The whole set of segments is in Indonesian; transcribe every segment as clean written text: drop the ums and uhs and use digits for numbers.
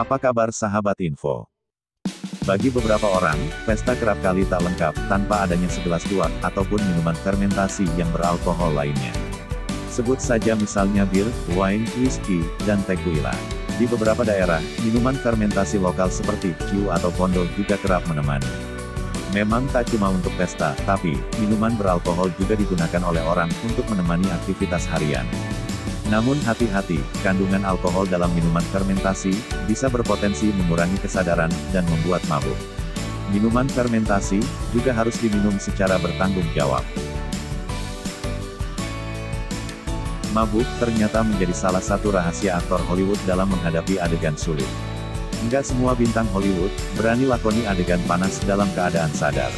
Apa kabar sahabat info? Bagi beberapa orang, pesta kerap kali tak lengkap tanpa adanya segelas luwak ataupun minuman fermentasi yang beralkohol lainnya. Sebut saja misalnya bir, wine, whisky, dan tequila. Di beberapa daerah, minuman fermentasi lokal seperti Q atau Pondo juga kerap menemani. Memang tak cuma untuk pesta, tapi minuman beralkohol juga digunakan oleh orang untuk menemani aktivitas harian. Namun hati-hati, kandungan alkohol dalam minuman fermentasi bisa berpotensi mengurangi kesadaran dan membuat mabuk. Minuman fermentasi juga harus diminum secara bertanggung jawab. Mabuk ternyata menjadi salah satu rahasia aktor Hollywood dalam menghadapi adegan sulit. Enggak semua bintang Hollywood berani lakoni adegan panas dalam keadaan sadar.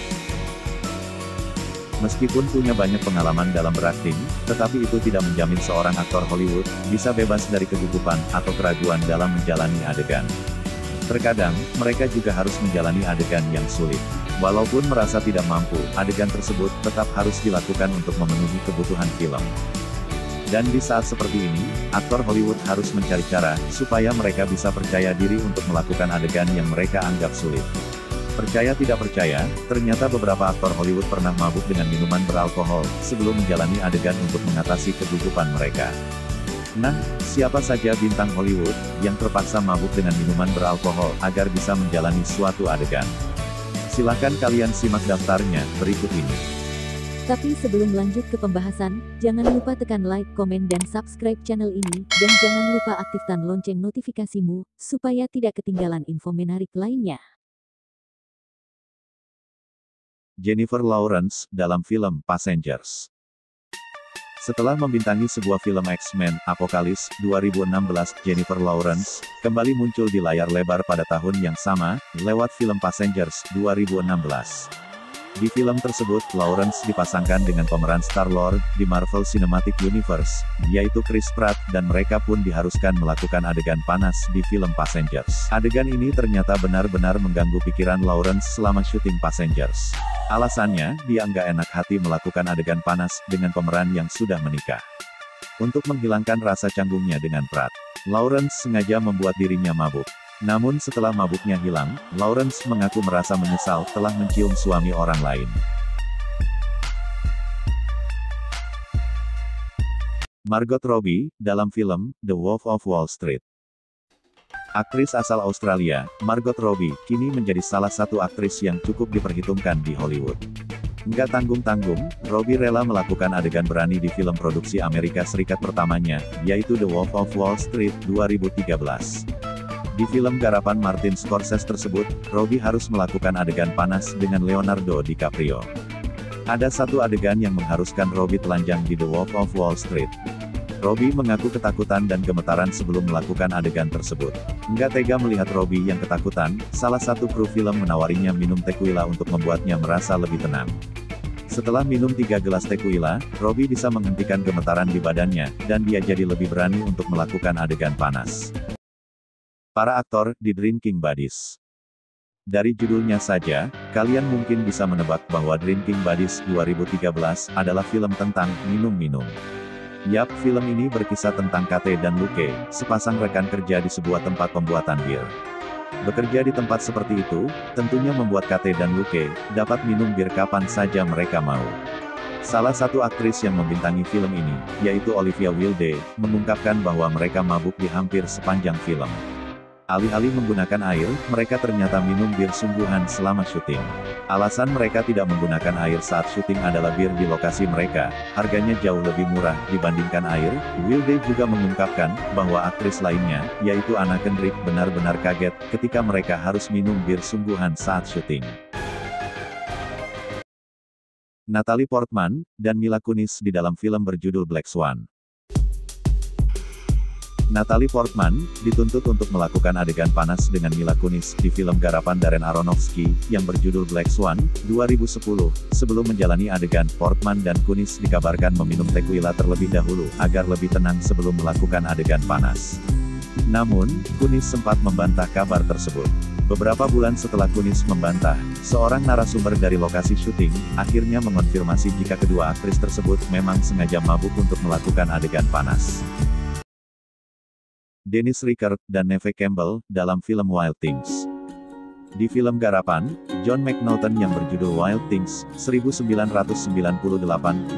Meskipun punya banyak pengalaman dalam berakting, tetapi itu tidak menjamin seorang aktor Hollywood bisa bebas dari kegugupan atau keraguan dalam menjalani adegan. Terkadang, mereka juga harus menjalani adegan yang sulit. Walaupun merasa tidak mampu, adegan tersebut tetap harus dilakukan untuk memenuhi kebutuhan film. Dan di saat seperti ini, aktor Hollywood harus mencari cara supaya mereka bisa percaya diri untuk melakukan adegan yang mereka anggap sulit. Percaya tidak percaya, ternyata beberapa aktor Hollywood pernah mabuk dengan minuman beralkohol sebelum menjalani adegan untuk mengatasi kegugupan mereka. Nah, siapa saja bintang Hollywood yang terpaksa mabuk dengan minuman beralkohol agar bisa menjalani suatu adegan? Silahkan kalian simak daftarnya berikut ini. Tapi sebelum lanjut ke pembahasan, jangan lupa tekan like, komen, dan subscribe channel ini, dan jangan lupa aktifkan lonceng notifikasimu, supaya tidak ketinggalan info menarik lainnya. Jennifer Lawrence, dalam film Passengers. Setelah membintangi sebuah film X-Men, Apocalypse, 2016, Jennifer Lawrence kembali muncul di layar lebar pada tahun yang sama, lewat film Passengers, 2016. Di film tersebut, Lawrence dipasangkan dengan pemeran Star-Lord di Marvel Cinematic Universe, yaitu Chris Pratt, dan mereka pun diharuskan melakukan adegan panas di film Passengers. Adegan ini ternyata benar-benar mengganggu pikiran Lawrence selama syuting Passengers. Alasannya, dia nggak enak hati melakukan adegan panas dengan pemeran yang sudah menikah. Untuk menghilangkan rasa canggungnya dengan Pratt, Lawrence sengaja membuat dirinya mabuk. Namun setelah mabuknya hilang, Lawrence mengaku merasa menyesal telah mencium suami orang lain. Margot Robbie, dalam film The Wolf of Wall Street. Aktris asal Australia, Margot Robbie, kini menjadi salah satu aktris yang cukup diperhitungkan di Hollywood. Nggak tanggung-tanggung, Robbie rela melakukan adegan berani di film produksi Amerika Serikat pertamanya, yaitu The Wolf of Wall Street, 2013. Di film garapan Martin Scorsese tersebut, Robbie harus melakukan adegan panas dengan Leonardo DiCaprio. Ada satu adegan yang mengharuskan Robbie telanjang di The Wolf of Wall Street. Robbie mengaku ketakutan dan gemetaran sebelum melakukan adegan tersebut. Nggak tega melihat Robbie yang ketakutan, salah satu kru film menawarinya minum tequila untuk membuatnya merasa lebih tenang. Setelah minum 3 gelas tequila, Robbie bisa menghentikan gemetaran di badannya, dan dia jadi lebih berani untuk melakukan adegan panas. Para aktor di Drinking Buddies. Dari judulnya saja, kalian mungkin bisa menebak bahwa Drinking Buddies 2013 adalah film tentang minum-minum. Yap, film ini berkisah tentang Kate dan Luke, sepasang rekan kerja di sebuah tempat pembuatan bir. Bekerja di tempat seperti itu, tentunya membuat Kate dan Luke dapat minum bir kapan saja mereka mau. Salah satu aktris yang membintangi film ini, yaitu Olivia Wilde, mengungkapkan bahwa mereka mabuk di hampir sepanjang film. Alih-alih menggunakan air, mereka ternyata minum bir sungguhan selama syuting. Alasan mereka tidak menggunakan air saat syuting adalah bir di lokasi mereka, harganya jauh lebih murah dibandingkan air. Wilde juga mengungkapkan bahwa aktris lainnya, yaitu Anna Kendrick, benar-benar kaget ketika mereka harus minum bir sungguhan saat syuting. Natalie Portman dan Mila Kunis di dalam film berjudul Black Swan. Natalie Portman dituntut untuk melakukan adegan panas dengan Mila Kunis di film garapan Darren Aronofsky yang berjudul Black Swan, 2010. Sebelum menjalani adegan, Portman dan Kunis dikabarkan meminum tequila terlebih dahulu agar lebih tenang sebelum melakukan adegan panas. Namun, Kunis sempat membantah kabar tersebut. Beberapa bulan setelah Kunis membantah, seorang narasumber dari lokasi syuting akhirnya mengonfirmasi jika kedua aktris tersebut memang sengaja mabuk untuk melakukan adegan panas. Dennis Rickard, dan Neve Campbell, dalam film Wild Things. Di film garapan John McNaughton yang berjudul Wild Things, 1998,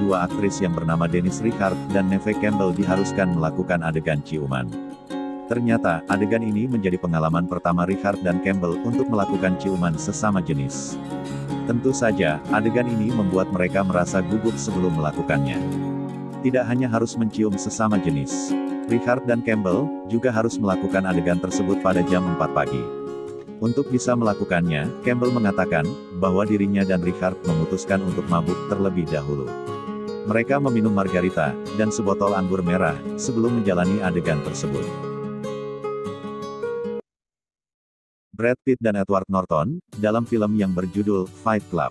dua aktris yang bernama Dennis Rickard dan Neve Campbell diharuskan melakukan adegan ciuman. Ternyata, adegan ini menjadi pengalaman pertama Rickard dan Campbell untuk melakukan ciuman sesama jenis. Tentu saja, adegan ini membuat mereka merasa gugup sebelum melakukannya. Tidak hanya harus mencium sesama jenis, Rickard dan Campbell juga harus melakukan adegan tersebut pada jam 4 pagi. Untuk bisa melakukannya, Campbell mengatakan bahwa dirinya dan Rickard memutuskan untuk mabuk terlebih dahulu. Mereka meminum margarita dan sebotol anggur merah sebelum menjalani adegan tersebut. Brad Pitt dan Edward Norton, dalam film yang berjudul Fight Club.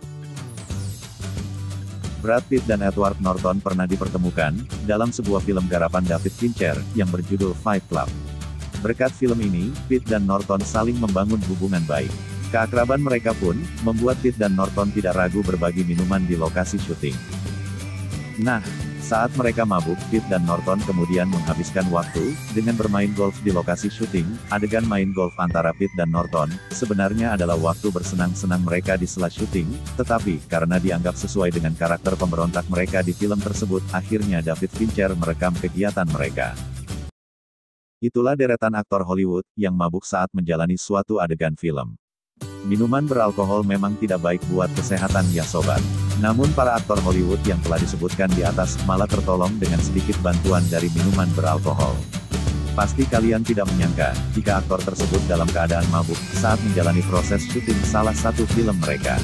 Brad Pitt dan Edward Norton pernah dipertemukan dalam sebuah film garapan David Fincher yang berjudul Fight Club. Berkat film ini, Pitt dan Norton saling membangun hubungan baik. Keakraban mereka pun membuat Pitt dan Norton tidak ragu berbagi minuman di lokasi syuting. Nah, saat mereka mabuk, Pitt dan Norton kemudian menghabiskan waktu dengan bermain golf di lokasi syuting. Adegan main golf antara Pitt dan Norton sebenarnya adalah waktu bersenang-senang mereka di sela syuting, tetapi karena dianggap sesuai dengan karakter pemberontak mereka di film tersebut, akhirnya David Fincher merekam kegiatan mereka. Itulah deretan aktor Hollywood yang mabuk saat menjalani suatu adegan film. Minuman beralkohol memang tidak baik buat kesehatan ya sobat. Namun para aktor Hollywood yang telah disebutkan di atas malah tertolong dengan sedikit bantuan dari minuman beralkohol. Pasti kalian tidak menyangka jika aktor tersebut dalam keadaan mabuk saat menjalani proses syuting salah satu film mereka.